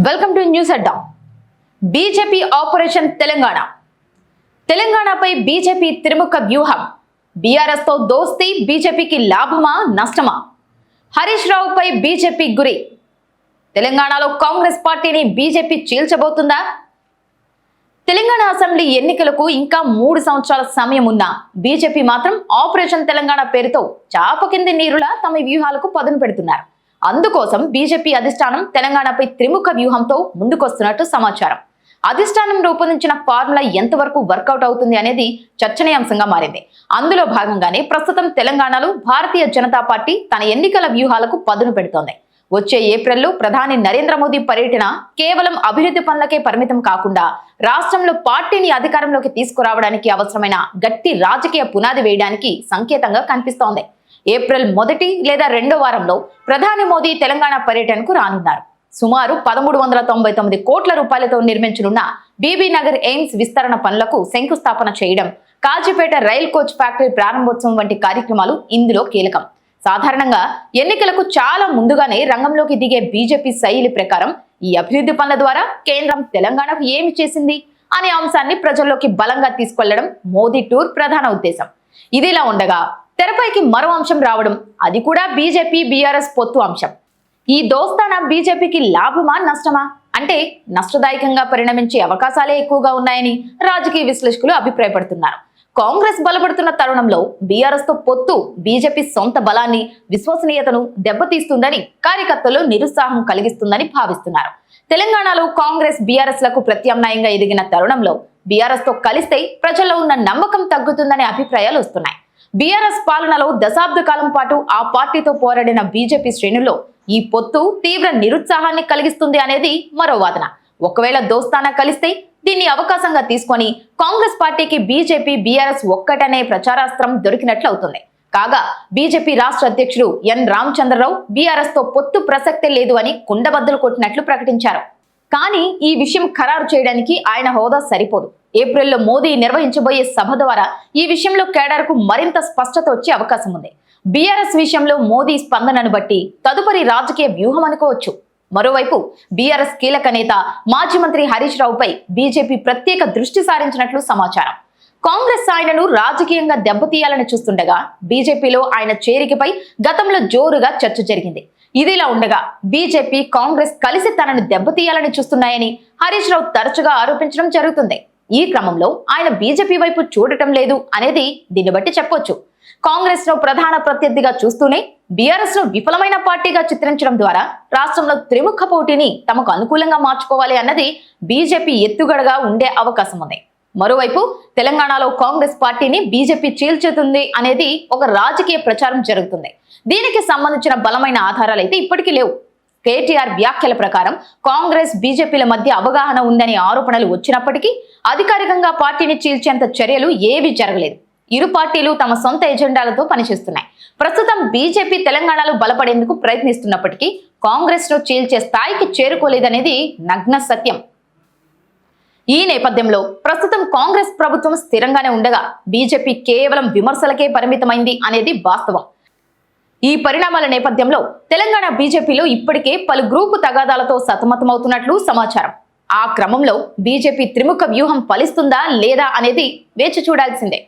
Welcome to news Adda. BJP operation తెలంగాణపై BJP త్రిముఖ వ్యూహం. బీఆర్ఎస్ తో దోస్తీ బీజేపీకి లాభమా నష్టమా? హరీష్ రావుపై బీజేపీ గురి. తెలంగాణలో కాంగ్రెస్ పార్టీని బీజేపీ చీల్చబోతుందా? తెలంగాణ అసెంబ్లీ ఎన్నికలకు ఇంకా 3 సంవత్సరాల సమయం ఉన్నా బీజేపీ మాత్రం ఆపరేషన్ తెలంగాణ పేరుతో చాప కింది నీరులా తమ వ్యూహాలకు పదును పెడుతున్నారు. అందుకోసం బీజేపీ అధిష్టానం తెలంగాణపై త్రిముఖ వ్యూహంతో ముందుకొస్తున్నట్టు సమాచారం. అధిష్టానం రూపొందించిన ఫార్ములా ఎంతవరకు వర్కౌట్ అవుతుంది అనేది చర్చనీయాంశంగా మారింది. అందులో భాగంగానే ప్రస్తుతం తెలంగాణలో భారతీయ జనతా పార్టీ తన ఎన్నికల వ్యూహాలకు పదును పెడుతోంది. వచ్చే ఏప్రిల్లో ప్రధాని నరేంద్ర మోదీ పర్యటన కేవలం అభివృద్ధి పనులకే పరిమితం కాకుండా రాష్ట్రంలో పార్టీని అధికారంలోకి తీసుకురావడానికి అవసరమైన గట్టి రాజకీయ పునాది వేయడానికి సంకేతంగా కనిపిస్తోంది. ఏప్రిల్ 1 లేదా 2వ వారంలో ప్రధాని మోదీ తెలంగాణ పర్యటనకు రానున్నారు. సుమారు 1399 కోట్ల రూపాయలతో నిర్మించనున్న బీబీ నగర్ ఎయిమ్స్ విస్తరణ పనులకు శంకుస్థాపన చేయడం, కాజీపేట రైల్ కోచ్ ఫ్యాక్టరీ ప్రారంభోత్సవం వంటి కార్యక్రమాలు ఇందులో కీలకం. సాధారణంగా ఎన్నికలకు చాలా ముందుగానే రంగంలోకి దిగే బీజేపీ శైలి ప్రకారం ఈ అభివృద్ధి పనుల ద్వారా కేంద్రం తెలంగాణకు ఏమి చేసింది అనే అంశాన్ని ప్రజల్లోకి బలంగా తీసుకెళ్లడం మోదీ టూర్ ప్రధాన ఉద్దేశం. ఇదిలా ఉండగా తెరపైకి మరో అంశం రావడం, అది కూడా బీజేపీ బీఆర్ఎస్ పొత్తు అంశం. ఈ దోస్తానా బీజేపీకి లాభమా నష్టమా అంటే నష్టదాయకంగా పరిణమించే అవకాశాలే ఎక్కువగా ఉన్నాయని రాజకీయ విశ్లేషకులు అభిప్రాయపడుతున్నారు. కాంగ్రెస్ బలపడుతున్న తరుణంలో బీఆర్ఎస్ తో పొత్తు బీజేపీ సొంత బలాన్ని, విశ్వసనీయతను దెబ్బతీస్తుందని, కార్యకర్తలు నిరుత్సాహం కలిగిస్తుందని భావిస్తున్నారు. తెలంగాణలో కాంగ్రెస్ బీఆర్ఎస్ లకు ప్రత్యామ్నాయంగా ఎదిగిన తరుణంలో బీఆర్ఎస్ తో కలిస్తే ప్రజల్లో ఉన్న నమ్మకం తగ్గుతుందనే అభిప్రాయాలు వస్తున్నాయి. బీఆర్ఎస్ పాలనలో దశాబ్ద కాలం పాటు ఆ పార్టీతో పోరాడిన బీజేపీ శ్రేణుల్లో ఈ పొత్తు తీవ్ర నిరుత్సాహాన్ని కలిగిస్తుంది అనేది మరో వాదన. ఒకవేళ దోస్తానా కలిస్తే దీన్ని అవకాశంగా తీసుకొని కాంగ్రెస్ పార్టీకి బీజేపీ బీఆర్ఎస్ ఒక్కటనే ప్రచారాస్త్రం దొరికినట్లు అవుతుంది. కాగా బీజేపీ రాష్ట్ర అధ్యక్షుడు ఎన్ రామచంద్రరావు బీఆర్ఎస్ తో పొత్తు ప్రసక్తే లేదు అని కుండబద్దలు కొట్టినట్లు ప్రకటించారు. కానీ ఈ విషయం ఖరారు చేయడానికి ఆయన హోదా సరిపోదు. ఏప్రిల్లో మోదీ నిర్వహించబోయే సభ ద్వారా ఈ విషయంలో కేడర్కు మరింత స్పష్టత వచ్చే అవకాశం ఉంది. బీఆర్ఎస్ విషయంలో మోదీ స్పందనను బట్టి తదుపరి రాజకీయ వ్యూహం అనుకోవచ్చు. మరోవైపు బీఆర్ఎస్ కీలక నేత మాజీ మంత్రి హరీష్ రావుపై బీజేపీ ప్రత్యేక దృష్టి సారించినట్లు సమాచారం. కాంగ్రెస్ ఆయనను రాజకీయంగా దెబ్బతీయాలని చూస్తుండగా బీజేపీలో ఆయన చేరికపై గతంలో జోరుగా చర్చ జరిగింది. ఇదిలా ఉండగా బీజేపీ కాంగ్రెస్ కలిసి తనను దెబ్బతీయాలని చూస్తున్నాయని హరీష్ రావు తరచుగా ఆరోపించడం జరుగుతుంది. ఈ క్రమంలో ఆయన బీజేపీ వైపు చూడటం లేదు అనేది దీన్ని బట్టి చెప్పొచ్చు. కాంగ్రెస్ ను ప్రధాన ప్రత్యర్థిగా చూస్తూనే బీఆర్ఎస్ ను విఫలమైన పార్టీగా చిత్రించడం ద్వారా రాష్ట్రంలో త్రిముఖ పోటీని తమకు అనుకూలంగా మార్చుకోవాలి అన్నది బీజేపీ ఎత్తుగడగా ఉండే అవకాశం ఉంది. మరోవైపు తెలంగాణలో కాంగ్రెస్ పార్టీని బీజేపీ చీల్చుతుంది అనేది ఒక రాజకీయ ప్రచారం జరుగుతుంది. దీనికి సంబంధించిన బలమైన ఆధారాలు అయితే ఇప్పటికీ లేవు. కేటీఆర్ వ్యాఖ్యల ప్రకారం కాంగ్రెస్ బీజేపీల మధ్య అవగాహన ఉందనే ఆరోపణలు వచ్చినప్పటికీ అధికారికంగా పార్టీని చీల్చేంత చర్యలు ఏవీ జరగలేదు. ఇరు పార్టీలు తమ సొంత ఎజెండాలతో పనిచేస్తున్నాయి. ప్రస్తుతం బీజేపీ తెలంగాణలో బలపడేందుకు ప్రయత్నిస్తున్నప్పటికీ కాంగ్రెస్ ను చీల్చే స్థాయికి చేరుకోలేదనేది నగ్న సత్యం. ఈ నేపథ్యంలో ప్రస్తుతం కాంగ్రెస్ ప్రభుత్వం స్థిరంగానే ఉండగా బీజేపీ కేవలం విమర్శలకే పరిమితమైంది అనేది వాస్తవం. ఈ పరిణామాల నేపథ్యంలో తెలంగాణ బీజేపీలో ఇప్పటికే పలు గ్రూపు తగాదాలతో సతమతమవుతున్నట్లు సమాచారం. ఆ క్రమంలో బీజేపీ త్రిముఖ వ్యూహం ఫలిస్తుందా లేదా అనేది వేచి చూడాల్సిందే.